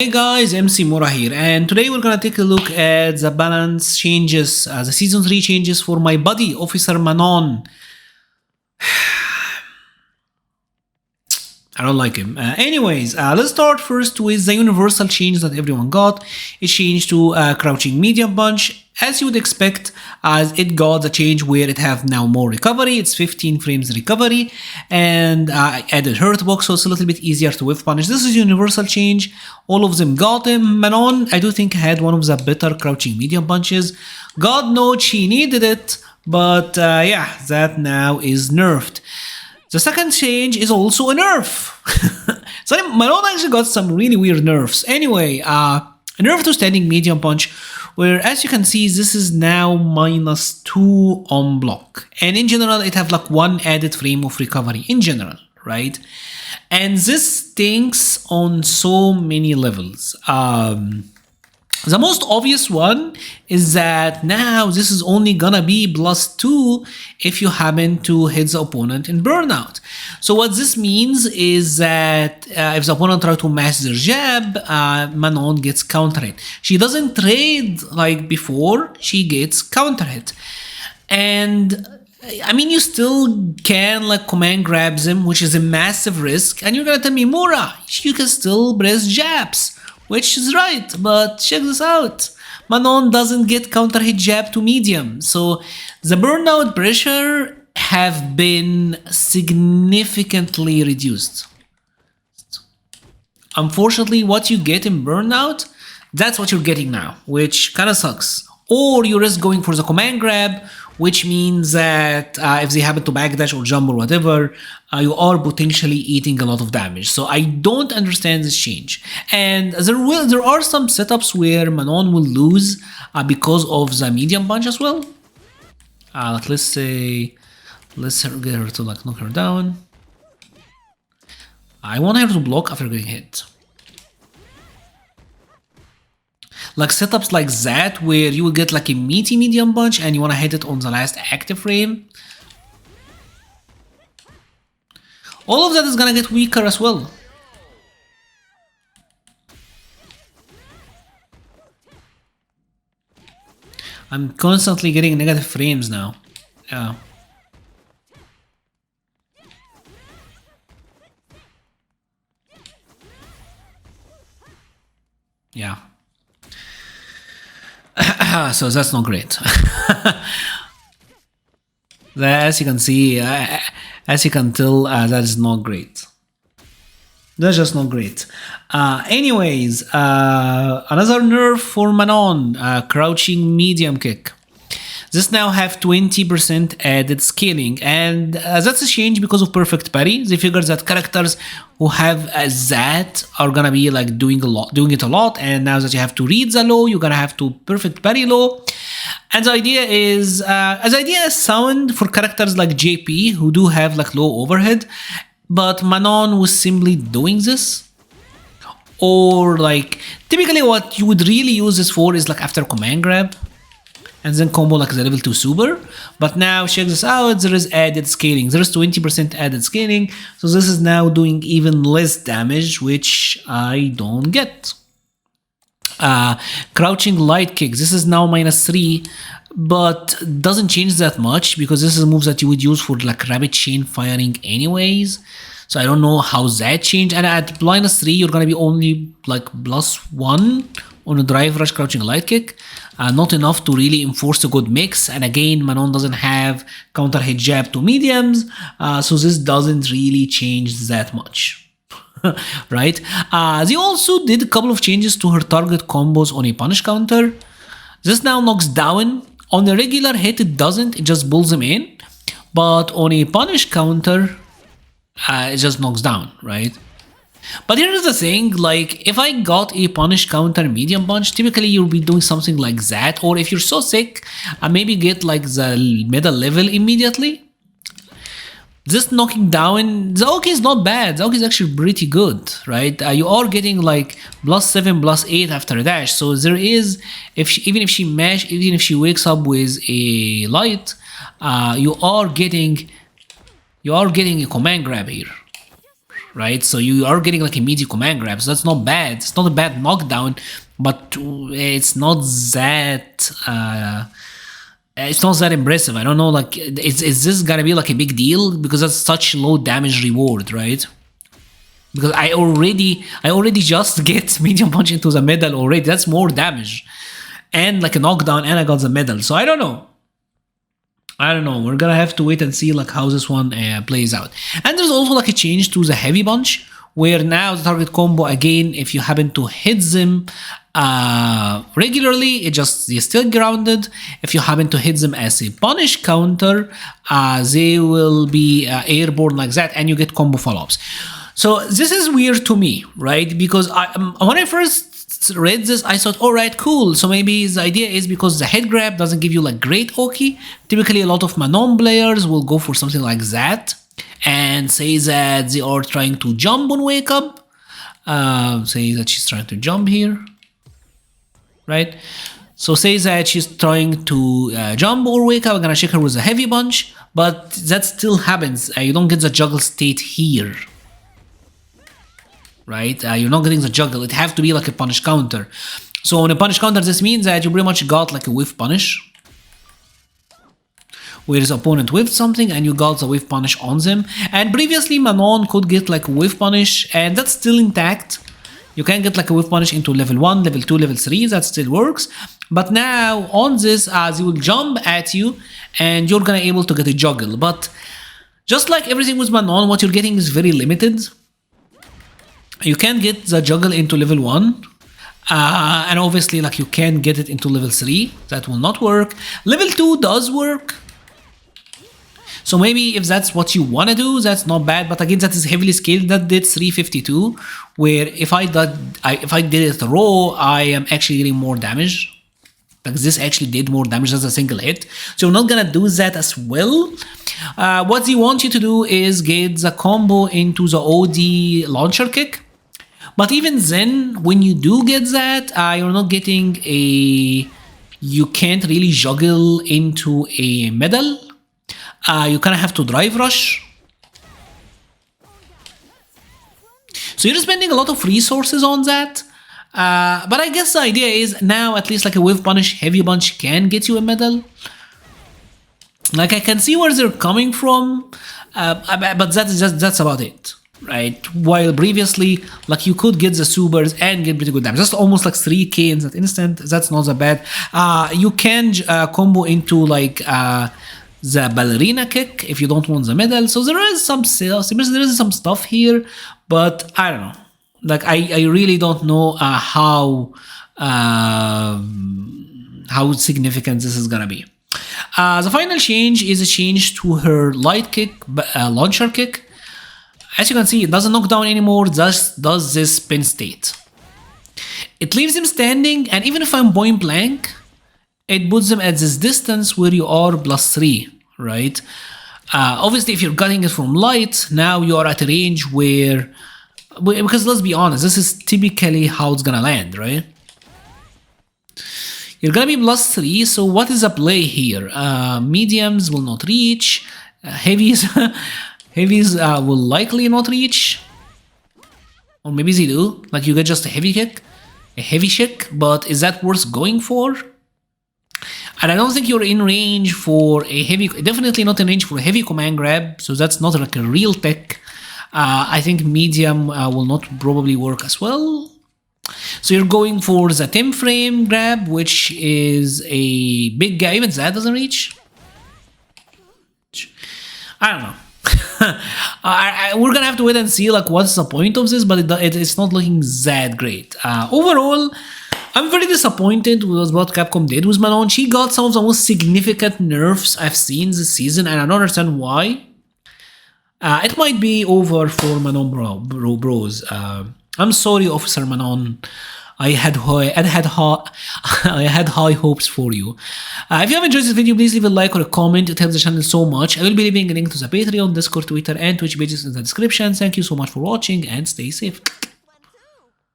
Hey guys, MC Mura here, and today we're gonna take a look at the balance changes, the season 3 changes for my buddy, Officer Manon. I don't like him. Let's start first with the universal change that everyone got. It changed to crouching medium punch, as you would expect, as it got the change where it have now more recovery. It's 15 frames recovery, and I added hurt box, so it's a little bit easier to whiff punish. This is universal change. All of them got him. Manon, I do think, had one of the better crouching medium punches. God knows she needed it, but yeah, that now is nerfed. The second change is also a nerf. So Manon actually got some really weird nerfs. Anyway, a nerf to standing medium punch, where as you can see, this is now -2 on block. And in general, it have like 1 added frame of recovery in general, right? And this stinks on so many levels. The most obvious one is that now this is only gonna be +2 if you happen to hit the opponent in burnout. So what this means is that if the opponent tries to mash their jab, Manon gets counter hit. She doesn't trade like before, she gets counter hit. And I mean, you still can like command grabs him, which is a massive risk, and you're gonna tell me, Mura, you can still press jabs. Which is right, but check this out. Manon doesn't get counter hit jab to medium, so the burnout pressure have been significantly reduced. Unfortunately, what you get in burnout, that's what you're getting now, which kind of sucks. Or you risk going for the command grab, which means that if they happen to backdash or jump or whatever, you are potentially eating a lot of damage. So I don't understand this change. And there are some setups where Manon will lose because of the medium punch as well. Let's get her to like knock her down. I want her to block after getting hit. Like setups like that where you will get like a meaty medium punch and you want to hit it on the last active frame. All of that is gonna get weaker as well. I'm constantly getting negative frames now. Yeah. Yeah. So that's not great. As you can see, as you can tell, that is not great. That's just not great. Another nerf for Manon, crouching medium kick. This now have 20% added scaling, and that's a change because of perfect parry. They figured that characters who have that are gonna be like doing it a lot, and now that you have to read the low, you're gonna have to perfect parry low. And the idea is, sound for characters like JP who do have like low overhead, but Manon was simply doing this. Or like typically what you would really use this for is like after command grab, and then combo like the level 2 super. But now check this out, there is added scaling. There is 20% added scaling, so this is now doing even less damage, which I don't get. Crouching light kick, this is now -3, but doesn't change that much because this is a move that you would use for like rapid chain firing anyways. So I don't know how that changed. And at -3, you're gonna be only like +1 on a drive rush crouching light kick. Not enough to really enforce a good mix. And again, Manon doesn't have counter hit jab to mediums, so this doesn't really change that much. Right? They also did a couple of changes to her target combos on a punish counter. This now knocks down. On a regular hit, it doesn't, it just pulls them in. But on a punish counter, it just knocks down, right? But here's the thing, like if I got a punish counter medium punch, typically you'll be doing something like that, or if you're so sick, maybe get like the middle level immediately. This knocking down, the OK is not bad, the OK is actually pretty good, right? You are getting like +7, +8 after a dash, so there is, even if she wakes up with a light, you are getting a command grab here. right? So you are getting like a meaty command grab, so that's not bad. It's not a bad knockdown, but it's not that impressive. I don't know, like, is this gonna be like a big deal? Because that's such low damage reward, right? Because I already just get medium punch into the middle already. That's more damage. And like a knockdown, and I got the middle. So I don't know. We're gonna have to wait and see like how this one plays out. And there's also like a change to the heavy punch, where now the target combo, again, if you happen to hit them regularly, you're still grounded. If you happen to hit them as a punish counter, they will be airborne like that, and you get combo follow-ups. So this is weird to me, right? Because when I first read this, I thought, all right, cool. So maybe the idea is because the head grab doesn't give you like great Oki. Typically, a lot of Manon players will go for something like that and say that they are trying to jump on wake up. Say that she's trying to jump here, right? So say that she's trying to jump or wake up. I'm gonna check her with a heavy punch, but that still happens. You don't get the juggle state here. Right? You're not getting the juggle. It have to be like a punish counter. So on a punish counter, this means that you pretty much got like a whiff punish, where his opponent whiffed something and you got the whiff punish on them. And previously, Manon could get like a whiff punish, and that's still intact. You can get like a whiff punish into level 1, level 2, level 3, that still works. But now on this, they will jump at you and you're gonna able to get a juggle. But just like everything with Manon, what you're getting is very limited. You can get the juggle into level 1, and obviously like you can get it into level 3. That will not work. Level 2 does work. So maybe if that's what you want to do, that's not bad. But again, that is heavily scaled. That did 352, where if I did it raw, I am actually getting more damage. Like this actually did more damage as a single hit. So you're not gonna do that as well. What they want you to do is get the combo into the OD launcher kick. But even then, when you do get that, you're not getting you can't really juggle into a middle. You kind of have to drive rush. So you're spending a lot of resources on that. But I guess the idea is now at least like a whiff punish, heavy punch can get you a middle. Like I can see where they're coming from, but that's about it. Right, while previously, like you could get the supers and get pretty good damage. That's almost like 3k in that instant. That's not that bad. You can combo into like the ballerina kick if you don't want the middle. So there is some stuff here, but I don't know. Like I really don't know how significant this is gonna be. The final change is a change to her light kick, launcher kick. As you can see, it doesn't knock down anymore, just does this spin state. It leaves him standing, and even if I'm point blank, it puts him at this distance where you are +3, right? Obviously, if you're cutting it from light, now you are at a range where, because let's be honest, this is typically how it's gonna land, right? You're gonna be +3, so what is the play here? Mediums will not reach, heavies... Heavies will likely not reach, or maybe they do. Like you get just a heavy kick, but is that worth going for? And I don't think you're in range for a heavy, definitely not in range for a heavy command grab, so that's not like a real tech. I think medium will not probably work as well. So you're going for the 10 frame grab, which is a big guy, even that doesn't reach. I don't know. We're gonna have to wait and see like what's the point of this, but it's not looking that great. Overall, I'm very disappointed with what Capcom did with Manon. She got some of the most significant nerfs I've seen this season, and I don't understand why. It might be over for Manon bros. I'm sorry, Officer Manon. I had high hopes for you. If you have enjoyed this video, please leave a like or a comment. It helps the channel so much. I will be leaving a link to the Patreon, Discord, Twitter, and Twitch pages in the description. Thank you so much for watching, and stay safe.